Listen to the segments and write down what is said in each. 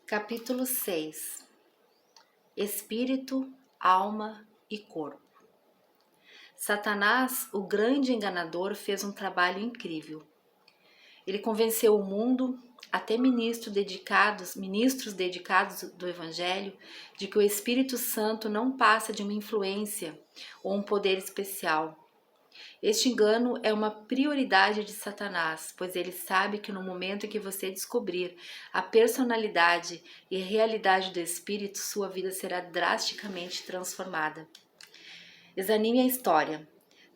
Capítulo 6. Espírito, alma e corpo. Satanás, o grande enganador, fez um trabalho incrível. Ele convenceu o mundo, até ministros dedicados do Evangelho, de que o Espírito Santo não passa de uma influência ou um poder especial. Este engano é uma prioridade de Satanás, pois ele sabe que no momento em que você descobrir a personalidade e realidade do Espírito, sua vida será drasticamente transformada. Examine a história.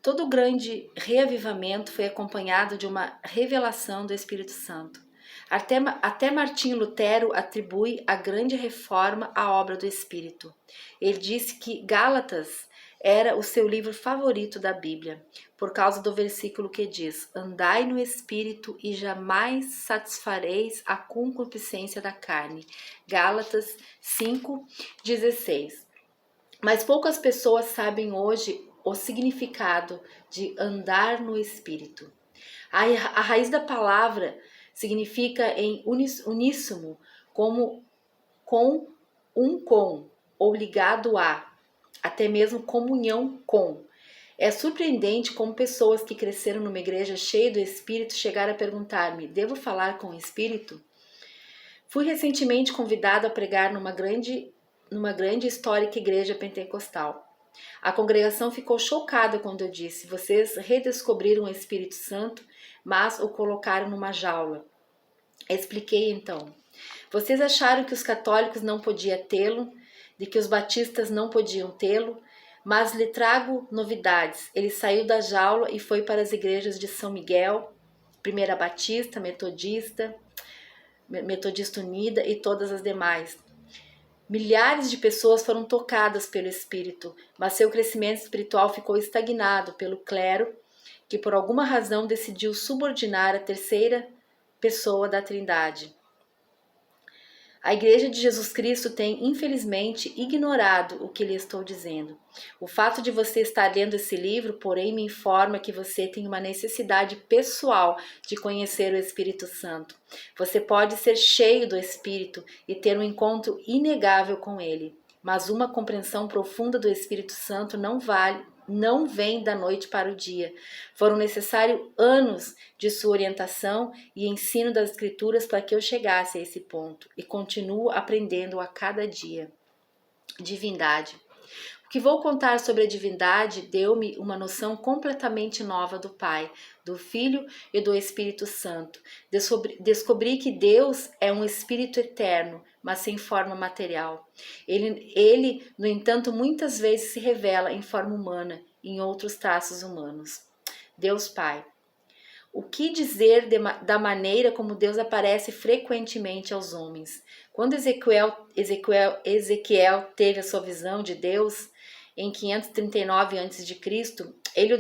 Todo grande reavivamento foi acompanhado de uma revelação do Espírito Santo. Até Martinho Lutero atribui a grande reforma à obra do Espírito. Ele disse que Gálatas era o seu livro favorito da Bíblia, por causa do versículo que diz: andai no Espírito e jamais satisfareis a concupiscência da carne. Gálatas 5:16. Mas poucas pessoas sabem hoje o significado de andar no Espírito. A raiz da palavra significa em uníssono, como com, ou ligado a, até mesmo comunhão com. É surpreendente como pessoas que cresceram numa igreja cheia do Espírito chegaram a perguntar-me: devo falar com o Espírito? Fui recentemente convidado a pregar numa grande e histórica igreja pentecostal. A congregação ficou chocada quando eu disse: vocês redescobriram o Espírito Santo, mas o colocaram numa jaula. Expliquei então: vocês acharam que os católicos não podiam tê-lo, de que os batistas não podiam tê-lo, mas lhe trago novidades. Ele saiu da jaula e foi para as igrejas de São Miguel, Primeira Batista, Metodista Unida e todas as demais. Milhares de pessoas foram tocadas pelo Espírito, mas seu crescimento espiritual ficou estagnado pelo clero, que por alguma razão decidiu subordinar a terceira pessoa da Trindade. A Igreja de Jesus Cristo tem, infelizmente, ignorado o que lhe estou dizendo. O fato de você estar lendo esse livro, porém, me informa que você tem uma necessidade pessoal de conhecer o Espírito Santo. Você pode ser cheio do Espírito e ter um encontro inegável com ele, mas uma compreensão profunda do Espírito Santo não vem da noite para o dia. Foram necessários anos de sua orientação e ensino das Escrituras para que eu chegasse a esse ponto, e continuo aprendendo a cada dia. Divindade. O que vou contar sobre a divindade deu-me uma noção completamente nova do Pai, do Filho e do Espírito Santo. Descobri que Deus é um Espírito eterno, mas sem forma material. Ele, no entanto, muitas vezes se revela em forma humana, em outros traços humanos. Deus Pai. O que dizer da maneira como Deus aparece frequentemente aos homens? Quando Ezequiel teve a sua visão de Deus, em 539 a.C., ele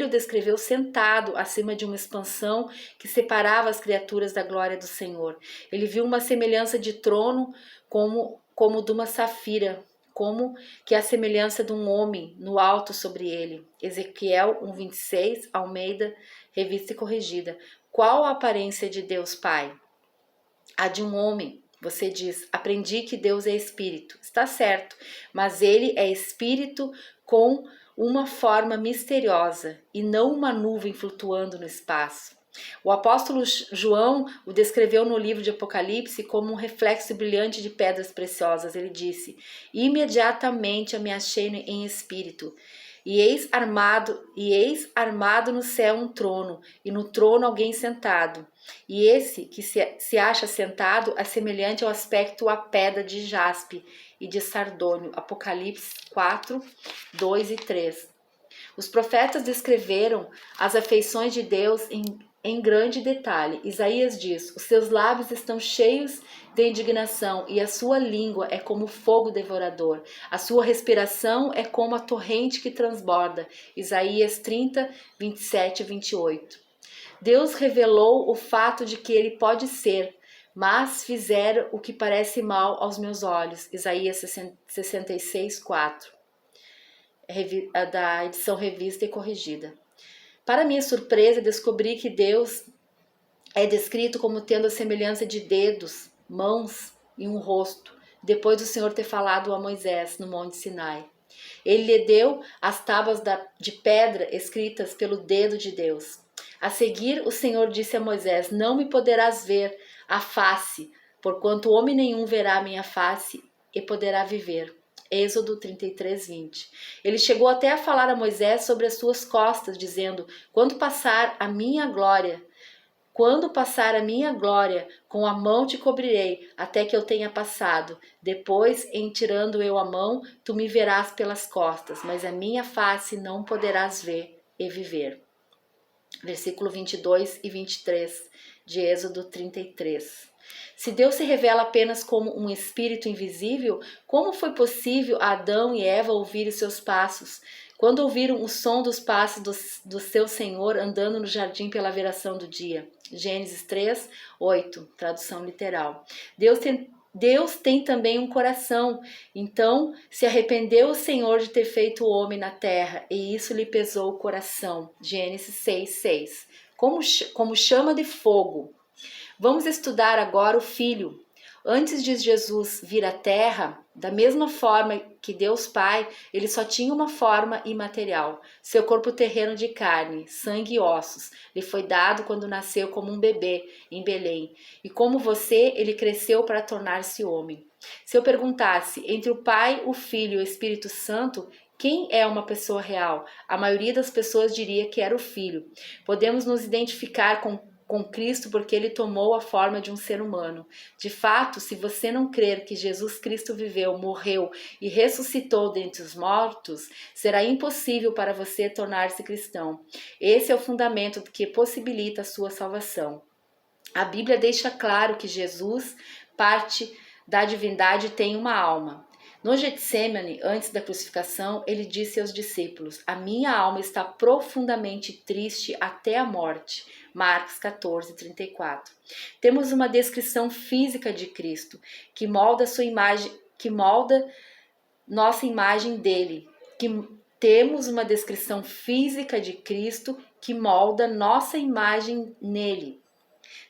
o descreveu sentado acima de uma expansão que separava as criaturas da glória do Senhor. Ele viu uma semelhança de trono como de uma safira, como que a semelhança de um homem no alto sobre ele. Ezequiel 1:26, Almeida, Revista e Corrigida. Qual a aparência de Deus Pai? A de um homem. Você diz: aprendi que Deus é espírito. Está certo, mas ele é espírito com uma forma misteriosa e não uma nuvem flutuando no espaço. O apóstolo João o descreveu no livro de Apocalipse como um reflexo brilhante de pedras preciosas. Ele disse: imediatamente eu me achei em espírito, e eis armado no céu um trono, e no trono alguém sentado. E esse que se acha sentado é semelhante ao aspecto a pedra de jaspe e de sardônio. Apocalipse 4:2 e 3. Os profetas descreveram as afeições de Deus em grande detalhe. Isaías diz: os seus lábios estão cheios de indignação e a sua língua é como fogo devorador. A sua respiração é como a torrente que transborda. Isaías 30:27 e 28. Deus revelou o fato de que ele pode ser, mas fizeram o que parece mal aos meus olhos. Isaías 66:4. Da edição Revista e Corrigida. Para minha surpresa, descobri que Deus é descrito como tendo a semelhança de dedos, mãos e um rosto, depois do Senhor ter falado a Moisés no Monte Sinai. Ele lhe deu as tábuas de pedra escritas pelo dedo de Deus. A seguir, o Senhor disse a Moisés: Não me poderás ver a face, porquanto homem nenhum verá a minha face e poderá viver. Êxodo 33, 20. Ele chegou até a falar a Moisés sobre as suas costas, dizendo: Quando passar a minha glória, com a mão te cobrirei, até que eu tenha passado. Depois, em tirando eu a mão, tu me verás pelas costas, mas a minha face não poderás ver e viver. Versículo 22 e 23 de Êxodo 33. Se Deus se revela apenas como um espírito invisível, como foi possível a Adão e Eva ouvirem seus passos? Quando ouviram o som dos passos do seu Senhor andando no jardim pela viração do dia. Gênesis 3, 8, tradução literal. Deus tem também um coração, então se arrependeu o Senhor de ter feito o homem na terra, e isso lhe pesou o coração. Gênesis 6, 6. Como chama de fogo. Vamos estudar agora o Filho. Antes de Jesus vir à Terra, da mesma forma que Deus Pai, ele só tinha uma forma imaterial. Seu corpo terreno de carne, sangue e ossos, lhe foi dado quando nasceu como um bebê em Belém. E como você, ele cresceu para tornar-se homem. Se eu perguntasse entre o Pai, o Filho e o Espírito Santo, quem é uma pessoa real? A maioria das pessoas diria que era o Filho. Podemos nos identificar com Cristo porque ele tomou a forma de um ser humano. De fato, se você não crer que Jesus Cristo viveu, morreu e ressuscitou dentre os mortos, será impossível para você tornar-se cristão. Esse é o fundamento que possibilita a sua salvação. A Bíblia deixa claro que Jesus, parte da divindade, tem uma alma. No Getsêmani, antes da crucificação, ele disse aos discípulos: A minha alma está profundamente triste até a morte. Marcos 14, 34. Temos uma descrição física de Cristo, que molda sua imagem, que molda nossa imagem dele. Temos uma descrição física de Cristo que molda nossa imagem nele.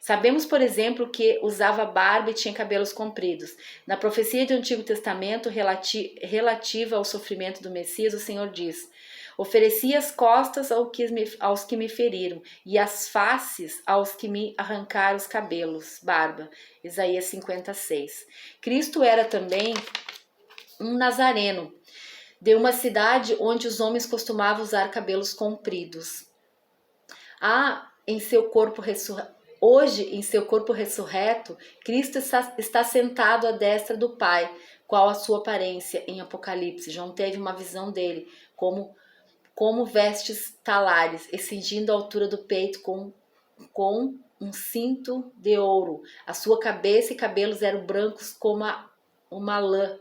Sabemos, por exemplo, que usava barba e tinha cabelos compridos. Na profecia do Antigo Testamento relativa ao sofrimento do Messias, o Senhor diz: Ofereci as costas aos que me feriram, e as faces aos que me arrancaram os cabelos, barba. Isaías 56. Cristo era também um nazareno, de uma cidade onde os homens costumavam usar cabelos compridos. Hoje, em seu corpo ressurreto, Cristo está sentado à destra do Pai. Qual a sua aparência em Apocalipse? João teve uma visão dele, como vestes talares, e cingindo a altura do peito com um cinto de ouro. A sua cabeça e cabelos eram brancos como uma lã,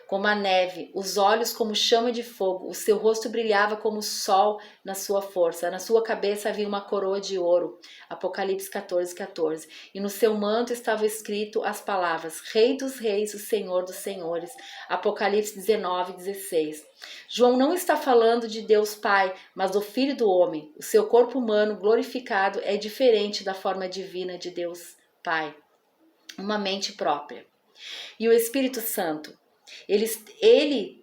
como a neve, os olhos como chama de fogo, o seu rosto brilhava como o sol na sua força, na sua cabeça havia uma coroa de ouro, Apocalipse 14, 14, e no seu manto estava escrito as palavras, Rei dos reis, o Senhor dos senhores, Apocalipse 19, 16. João não está falando de Deus Pai, mas do Filho do Homem. O seu corpo humano glorificado é diferente da forma divina de Deus Pai, uma mente própria. E o Espírito Santo, ele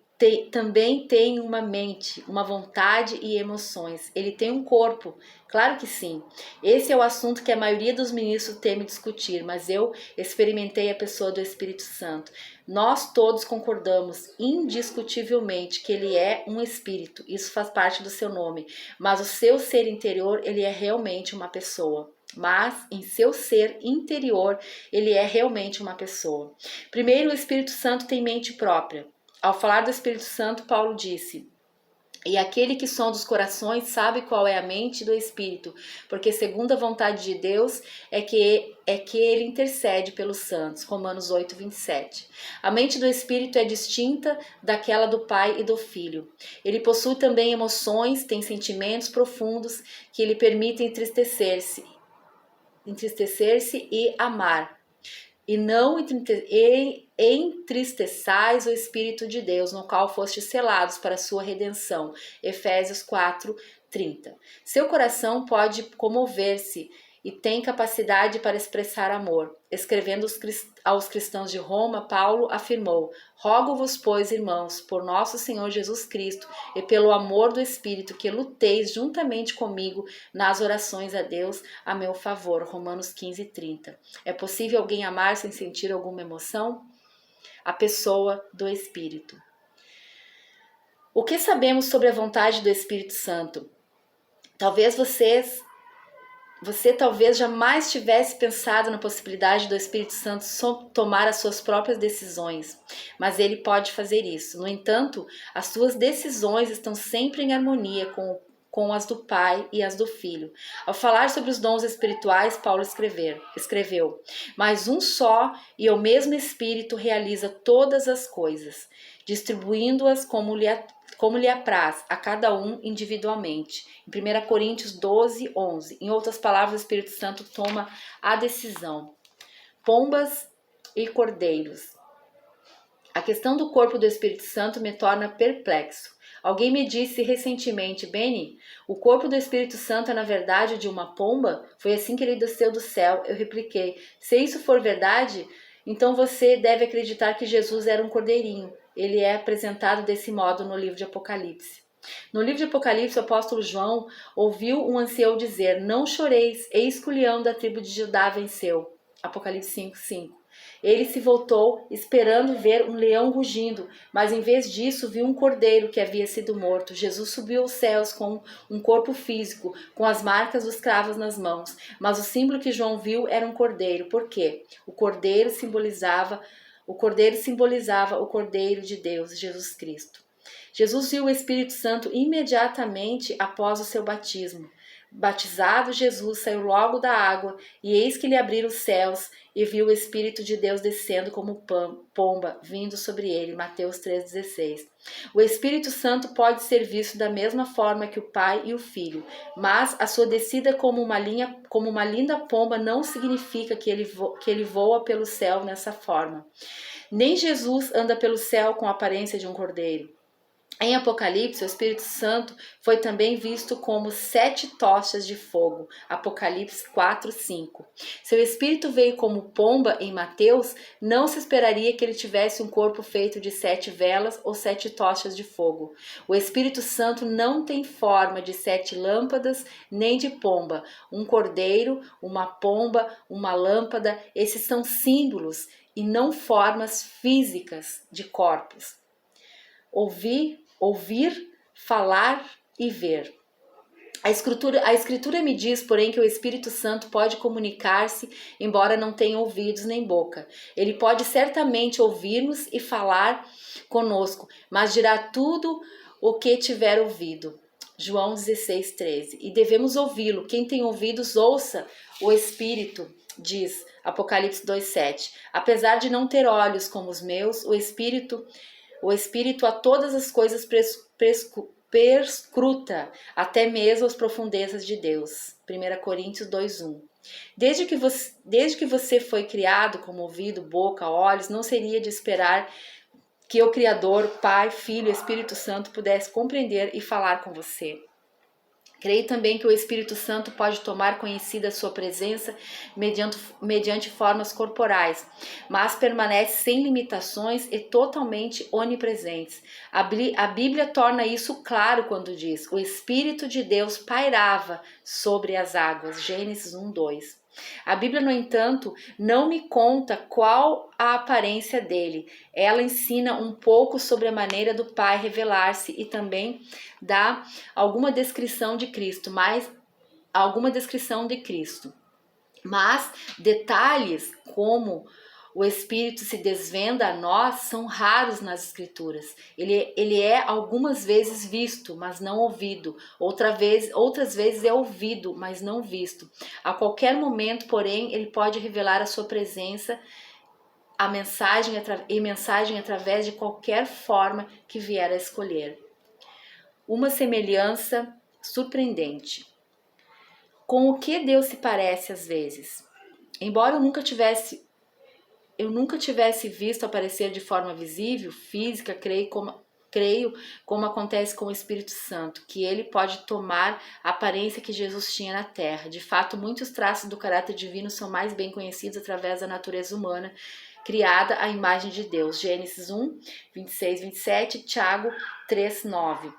também tem uma mente, uma vontade e emoções. Ele tem um corpo, claro que sim. Esse é o assunto que a maioria dos ministros teme discutir, mas eu experimentei a pessoa do Espírito Santo. Nós todos concordamos indiscutivelmente que ele é um espírito, isso faz parte do seu nome, mas o seu ser interior, ele é realmente uma pessoa. Mas em seu ser interior, ele é realmente uma pessoa. Primeiro, o Espírito Santo tem mente própria. Ao falar do Espírito Santo, Paulo disse: E aquele que sonda os corações sabe qual é a mente do Espírito, porque segundo a vontade de Deus é que ele intercede pelos santos. Romanos 8, 27. A mente do Espírito é distinta daquela do Pai e do Filho. Ele possui também emoções, tem sentimentos profundos que lhe permitem entristecer-se e amar. E não entristeçais o Espírito de Deus, no qual fostes selados para a sua redenção. Efésios 4, 30. Seu coração pode comover-se e tem capacidade para expressar amor. Escrevendo aos cristãos de Roma, Paulo afirmou: rogo-vos, pois, irmãos, por nosso Senhor Jesus Cristo e pelo amor do Espírito, que luteis juntamente comigo nas orações a Deus a meu favor. Romanos 15:30. É possível alguém amar sem sentir alguma emoção? A pessoa do Espírito. O que sabemos sobre a vontade do Espírito Santo? Talvez você talvez jamais tivesse pensado na possibilidade do Espírito Santo tomar as suas próprias decisões, mas ele pode fazer isso. No entanto, as suas decisões estão sempre em harmonia com as do Pai e as do Filho. Ao falar sobre os dons espirituais, Paulo escreveu: mas um só e o mesmo Espírito realiza todas as coisas, distribuindo-as como lhe apraz a cada um individualmente. Em 1 Coríntios 12:11. Em outras palavras, o Espírito Santo toma a decisão. Pombas e cordeiros. A questão do corpo do Espírito Santo me torna perplexo. Alguém me disse recentemente: Benny, o corpo do Espírito Santo é na verdade de uma pomba? Foi assim que ele desceu do céu. Eu repliquei: se isso for verdade, então você deve acreditar que Jesus era um cordeirinho. Ele é apresentado desse modo no livro de Apocalipse. No livro de Apocalipse, o apóstolo João ouviu um ancião dizer: não choreis, eis que o leão da tribo de Judá venceu. Apocalipse 5:5. Ele se voltou, esperando ver um leão rugindo, mas em vez disso viu um cordeiro que havia sido morto. Jesus subiu aos céus com um corpo físico, com as marcas dos cravos nas mãos, mas o símbolo que João viu era um cordeiro. Por quê? O cordeiro simbolizava o Cordeiro de Deus, Jesus Cristo. Jesus viu o Espírito Santo imediatamente após o seu batismo. Batizado, Jesus saiu logo da água, e eis que lhe abriram os céus, e viu o Espírito de Deus descendo como pomba, vindo sobre ele. Mateus 3,16. O Espírito Santo pode ser visto da mesma forma que o Pai e o Filho, mas a sua descida como uma linda pomba não significa que ele voa pelo céu nessa forma. Nem Jesus anda pelo céu com a aparência de um cordeiro. Em Apocalipse, o Espírito Santo foi também visto como 7 tochas de fogo. Apocalipse 4:5. Se o Espírito veio como pomba em Mateus, não se esperaria que ele tivesse um corpo feito de 7 velas ou 7 tochas de fogo. O Espírito Santo não tem forma de 7 lâmpadas nem de pomba. Um cordeiro, uma pomba, uma lâmpada, esses são símbolos e não formas físicas de corpos. Ouvir, falar e ver. A Escritura me diz, porém, que o Espírito Santo pode comunicar-se, embora não tenha ouvidos nem boca. Ele pode certamente ouvir-nos e falar conosco, mas dirá tudo o que tiver ouvido. João 16:13. E devemos ouvi-lo. Quem tem ouvidos, ouça o Espírito, diz Apocalipse 2:7. Apesar de não ter olhos como os meus, o Espírito a todas as coisas perscruta, até mesmo as profundezas de Deus. 1 Coríntios 2:1. Desde que você foi criado com ouvido, boca, olhos, não seria de esperar que o Criador, Pai, Filho e Espírito Santo pudesse compreender e falar com você. Creio também que o Espírito Santo pode tomar conhecida a sua presença mediante formas corporais, mas permanece sem limitações e totalmente onipresente. A Bíblia torna isso claro quando diz: o Espírito de Deus pairava sobre as águas. Gênesis 1:2. A Bíblia, no entanto, não me conta qual a aparência dele. Ela ensina um pouco sobre a maneira do Pai revelar-se e também dá alguma descrição de Cristo, mas detalhes como o Espírito se desvenda a nós são raros nas Escrituras. Ele é algumas vezes visto, mas não ouvido. Outras vezes é ouvido, mas não visto. A qualquer momento, porém, ele pode revelar a sua presença mensagem através de qualquer forma que vier a escolher. Uma semelhança surpreendente. Com o que Deus se parece às vezes? Embora eu nunca tivesse visto aparecer de forma visível, física, creio creio, como acontece com o Espírito Santo, que ele pode tomar a aparência que Jesus tinha na terra. De fato, muitos traços do caráter divino são mais bem conhecidos através da natureza humana, criada à imagem de Deus. Gênesis 1, 26, 27, Tiago 3, 9.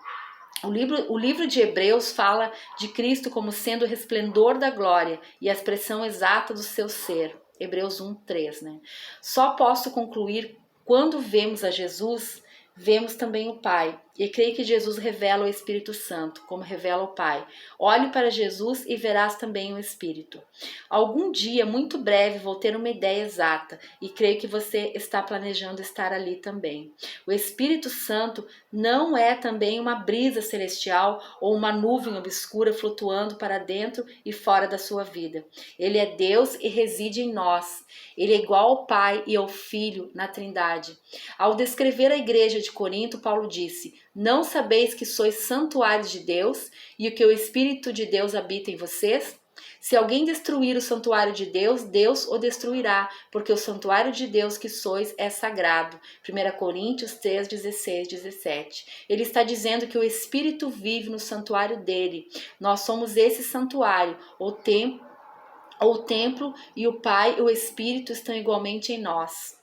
O livro de Hebreus fala de Cristo como sendo o resplendor da glória e a expressão exata do seu ser. Hebreus 1, 3, né? Só posso concluir quando vemos a Jesus, vemos também o Pai. E creio que Jesus revela o Espírito Santo, como revela o Pai. Olhe para Jesus e verás também o Espírito. Algum dia, muito breve, vou ter uma ideia exata e creio que você está planejando estar ali também. O Espírito Santo não é também uma brisa celestial ou uma nuvem obscura flutuando para dentro e fora da sua vida. Ele é Deus e reside em nós. Ele é igual ao Pai e ao Filho na Trindade. Ao descrever a igreja de Corinto, Paulo disse: não sabeis que sois santuários de Deus e que o Espírito de Deus habita em vocês? Se alguém destruir o santuário de Deus, Deus o destruirá, porque o santuário de Deus que sois é sagrado. 1 Coríntios 3, 16, 17. Ele está dizendo que o Espírito vive no santuário dele. Nós somos esse santuário, o templo, e o Pai e o Espírito estão igualmente em nós.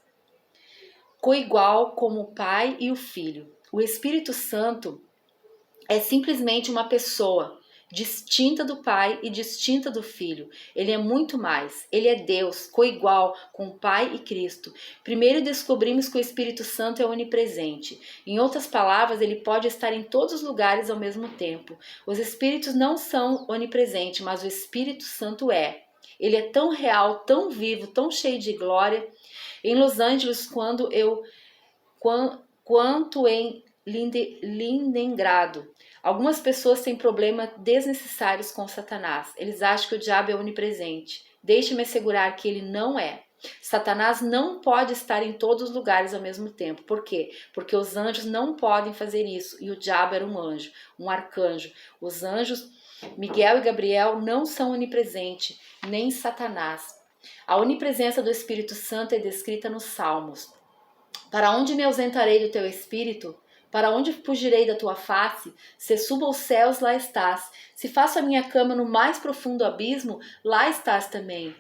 Coigual como o Pai e o Filho. O Espírito Santo é simplesmente uma pessoa distinta do Pai e distinta do Filho. Ele é muito mais. Ele é Deus, coigual com o Pai e Cristo. Primeiro descobrimos que o Espírito Santo é onipresente. Em outras palavras, ele pode estar em todos os lugares ao mesmo tempo. Os Espíritos não são onipresentes, mas o Espírito Santo é. Ele é tão real, tão vivo, tão cheio de glória. Em Los Angeles, quanto em Lindengrado. Algumas pessoas têm problemas desnecessários com Satanás. Eles acham que o diabo é onipresente. Deixe-me assegurar que ele não é. Satanás não pode estar em todos os lugares ao mesmo tempo. Por quê? Porque os anjos não podem fazer isso. E o diabo era um anjo, um arcanjo. Os anjos, Miguel e Gabriel, não são onipresentes, nem Satanás. A onipresença do Espírito Santo é descrita nos Salmos. Para onde me ausentarei do teu Espírito? Para onde fugirei da tua face? Se subo aos céus, lá estás. Se faço a minha cama no mais profundo abismo, lá estás também.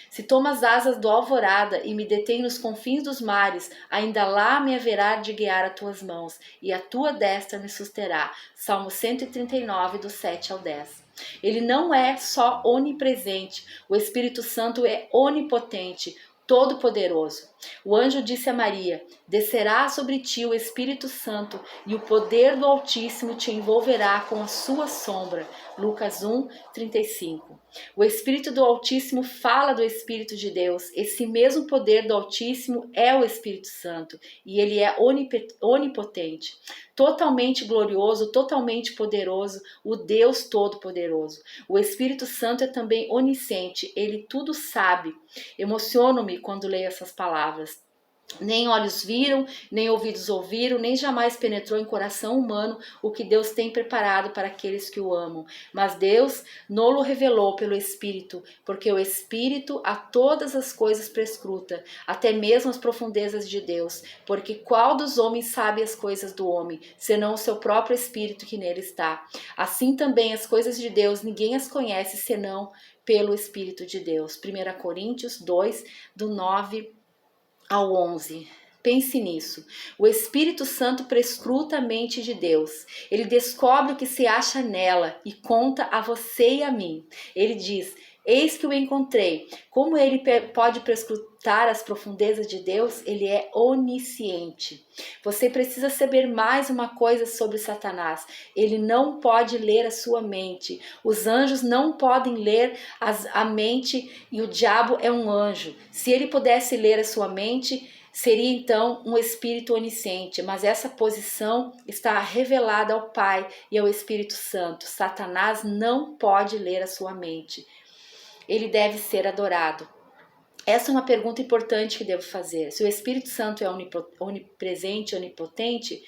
Se tomo as asas do alvorada e me detém nos confins dos mares, ainda lá me haverá de guiar as tuas mãos, e a tua destra me susterá. Salmo 139, do 7 ao 10. Ele não é só onipresente, o Espírito Santo é onipotente, todo-poderoso. O anjo disse a Maria: descerá sobre ti o Espírito Santo e o poder do Altíssimo te envolverá com a sua sombra. Lucas 1, 35. O Espírito do Altíssimo fala do Espírito de Deus. Esse mesmo poder do Altíssimo é o Espírito Santo e ele é onipotente, totalmente glorioso, totalmente poderoso, o Deus Todo-Poderoso. O Espírito Santo é também onisciente, ele tudo sabe. Emociono-me quando leio essas palavras. Nem olhos viram, nem ouvidos ouviram, nem jamais penetrou em coração humano o que Deus tem preparado para aqueles que o amam. Mas Deus nolo revelou pelo Espírito, porque o Espírito a todas as coisas prescruta, até mesmo as profundezas de Deus. Porque qual dos homens sabe as coisas do homem, senão o seu próprio Espírito que nele está? Assim também as coisas de Deus ninguém as conhece, senão pelo Espírito de Deus. 1 Coríntios 2, do 9 ao 11. Pense nisso. O Espírito Santo prescruta a mente de Deus. Ele descobre o que se acha nela e conta a você e a mim. Ele diz: eis que o encontrei. Como ele pode prescrutar as profundezas de Deus? Ele é onisciente. Você precisa saber mais uma coisa sobre Satanás. Ele não pode ler a sua mente. Os anjos não podem ler a mente e o diabo é um anjo. Se ele pudesse ler a sua mente, seria então um espírito onisciente, mas essa posição está revelada ao Pai e ao Espírito Santo. Satanás não pode ler a sua mente. Ele deve ser adorado. Essa é uma pergunta importante que devo fazer. Se o Espírito Santo é onipresente, onipotente,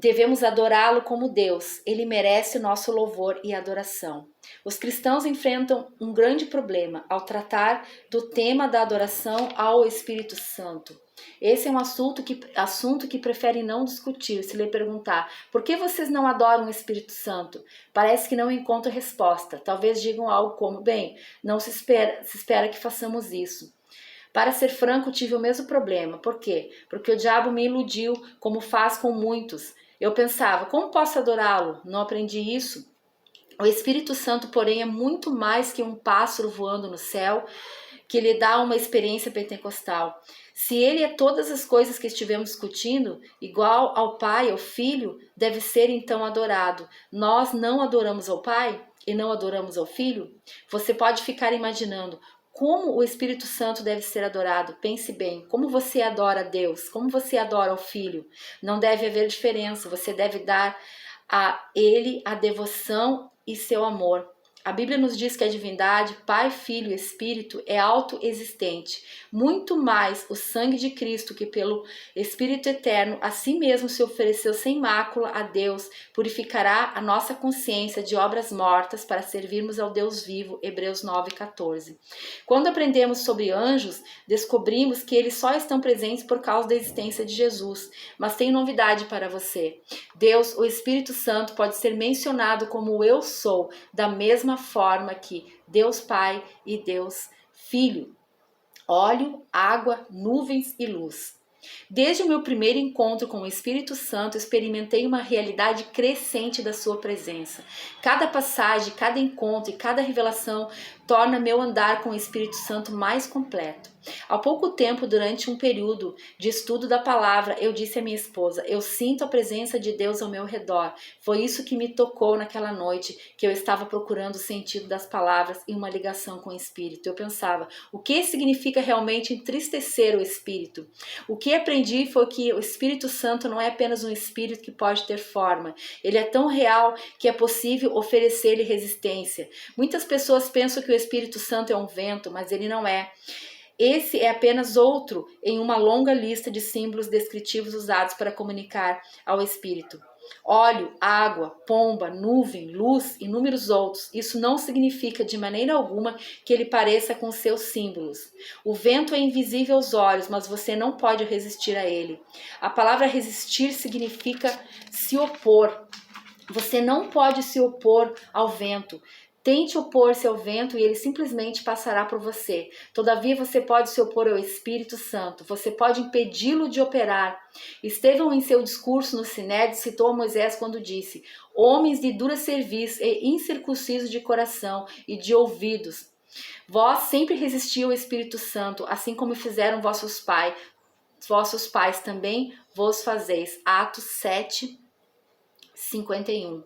devemos adorá-lo como Deus. Ele merece o nosso louvor e adoração. Os cristãos enfrentam um grande problema ao tratar do tema da adoração ao Espírito Santo. Esse é um assunto que preferem não discutir. Se lhe perguntar, por que vocês não adoram o Espírito Santo? Parece que não encontram resposta. Talvez digam algo como, bem, não se espera que façamos isso. Para ser franco, tive o mesmo problema. Por quê? Porque o diabo me iludiu, como faz com muitos. Eu pensava, como posso adorá-lo? Não aprendi isso. O Espírito Santo, porém, é muito mais que um pássaro voando no céu, que lhe dá uma experiência pentecostal. Se ele é todas as coisas que estivemos discutindo, igual ao Pai, ao Filho, deve ser então adorado. Nós não adoramos ao Pai e não adoramos ao Filho? Você pode ficar imaginando como o Espírito Santo deve ser adorado. Pense bem, como você adora a Deus, como você adora o Filho. Não deve haver diferença, você deve dar a Ele a devoção e seu amor. A Bíblia nos diz que a divindade, Pai, Filho e Espírito, é autoexistente. Muito mais o sangue de Cristo, que pelo Espírito Eterno a si mesmo se ofereceu sem mácula a Deus, purificará a nossa consciência de obras mortas para servirmos ao Deus vivo. Hebreus 9:14. Quando aprendemos sobre anjos, descobrimos que eles só estão presentes por causa da existência de Jesus. Mas tem novidade para você. Deus, o Espírito Santo, pode ser mencionado como o Eu Sou, da mesma forma que Deus Pai e Deus Filho. Óleo, água, nuvens e luz. Desde o meu primeiro encontro com o Espírito Santo, experimentei uma realidade crescente da sua presença. Cada passagem, cada encontro e cada revelação torna meu andar com o Espírito Santo mais completo. Há pouco tempo, durante um período de estudo da palavra, eu disse à minha esposa, eu sinto a presença de Deus ao meu redor. Foi isso que me tocou naquela noite, que eu estava procurando o sentido das palavras e uma ligação com o Espírito. Eu pensava, o que significa realmente entristecer o Espírito? O que aprendi foi que o Espírito Santo não é apenas um Espírito que pode ter forma. Ele é tão real que é possível oferecer-lhe resistência. Muitas pessoas pensam que o Espírito Santo é um vento, mas ele não é. Esse é apenas outro em uma longa lista de símbolos descritivos usados para comunicar ao Espírito. Óleo, água, pomba, nuvem, luz e inúmeros outros. Isso não significa de maneira alguma que ele pareça com seus símbolos. O vento é invisível aos olhos, mas você não pode resistir a ele. A palavra resistir significa se opor. Você não pode se opor ao vento. Tente opor-se ao vento e ele simplesmente passará por você. Todavia você pode se opor ao Espírito Santo. Você pode impedi-lo de operar. Estevão, em seu discurso no Sinédrio, citou a Moisés quando disse: homens de dura cerviz e incircuncisos de coração e de ouvidos. Vós sempre resistiu ao Espírito Santo, assim como fizeram vossos pais. Vossos pais também vos fazeis. Atos 7:51.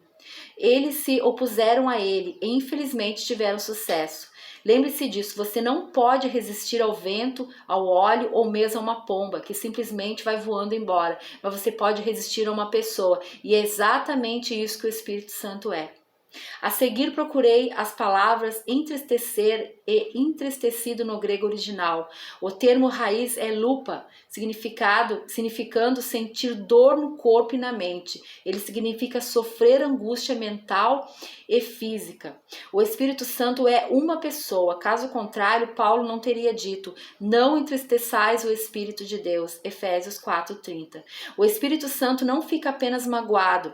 Eles se opuseram a ele e infelizmente tiveram sucesso. Lembre-se disso, você não pode resistir ao vento, ao óleo ou mesmo a uma pomba que simplesmente vai voando embora, mas você pode resistir a uma pessoa e é exatamente isso que o Espírito Santo é. A seguir procurei as palavras entristecer e entristecido no grego original. O termo raiz é lupa, significando sentir dor no corpo e na mente. Ele significa sofrer angústia mental e física. O Espírito Santo é uma pessoa, caso contrário, Paulo não teria dito, não entristeçais o Espírito de Deus, Efésios 4:30. O Espírito Santo não fica apenas magoado.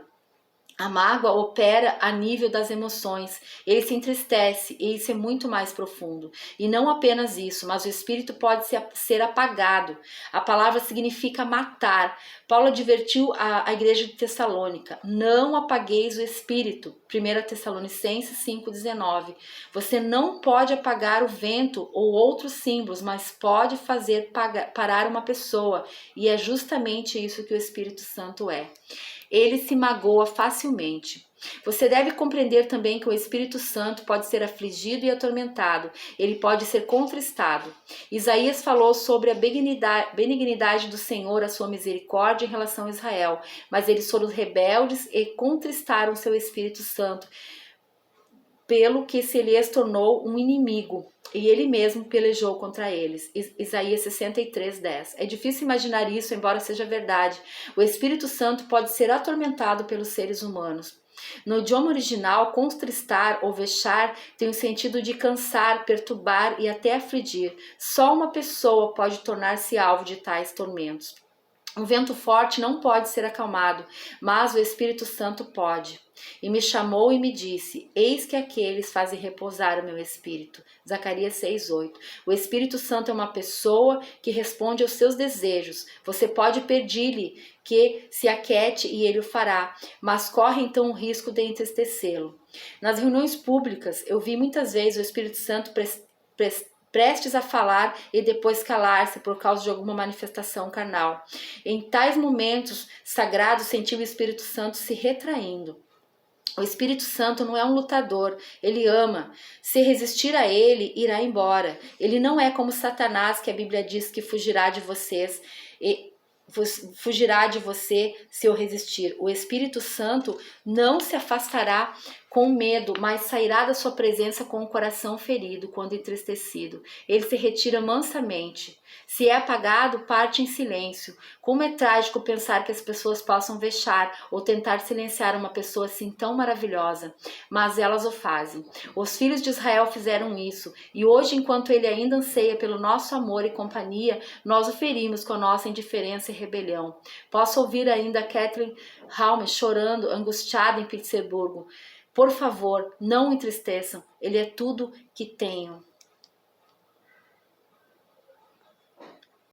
A mágoa opera a nível das emoções, ele se entristece e isso é muito mais profundo. E não apenas isso, mas o espírito pode ser apagado. A palavra significa matar. Paulo advertiu a igreja de Tessalônica, não apagueis o espírito. 1 Tessalonicenses 5:19. Você não pode apagar o vento ou outros símbolos, mas pode fazer parar uma pessoa. E é justamente isso que o Espírito Santo é. Ele se magoa facilmente. Você deve compreender também que o Espírito Santo pode ser afligido e atormentado. Ele pode ser contristado. Isaías falou sobre a benignidade do Senhor, a sua misericórdia em relação a Israel. Mas eles foram rebeldes e contristaram seu Espírito Santo. pelo que se lhes tornou um inimigo, e ele mesmo pelejou contra eles. Isaías 63:10. É difícil imaginar isso, embora seja verdade. O Espírito Santo pode ser atormentado pelos seres humanos. No idioma original, contristar ou vexar tem o sentido de cansar, perturbar e até afligir. Só uma pessoa pode tornar-se alvo de tais tormentos. O vento forte não pode ser acalmado, mas o Espírito Santo pode. E me chamou e me disse: eis que aqueles fazem repousar o meu espírito. Zacarias 6:8. O Espírito Santo é uma pessoa que responde aos seus desejos. Você pode pedir-lhe que se aquiete e ele o fará, mas corre então o risco de entristecê-lo. Nas reuniões públicas, eu vi muitas vezes o Espírito Santo prestes a falar e depois calar-se por causa de alguma manifestação carnal. Em tais momentos sagrados, senti o Espírito Santo se retraindo. O Espírito Santo não é um lutador, ele ama. Se resistir a ele, irá embora. Ele não é como Satanás, que a Bíblia diz que fugirá de você se eu resistir. O Espírito Santo não se afastará com medo, mas sairá da sua presença com o coração ferido, quando entristecido. Ele se retira mansamente. Se é apagado, parte em silêncio. Como é trágico pensar que as pessoas possam vexar ou tentar silenciar uma pessoa assim tão maravilhosa, mas elas o fazem. Os filhos de Israel fizeram isso, e hoje, enquanto ele ainda anseia pelo nosso amor e companhia, nós o ferimos com a nossa indiferença e rebelião. Posso ouvir ainda Kathleen Halme chorando, angustiada em Pittsburgh. Por favor, não o entristeçam, ele é tudo que tenho.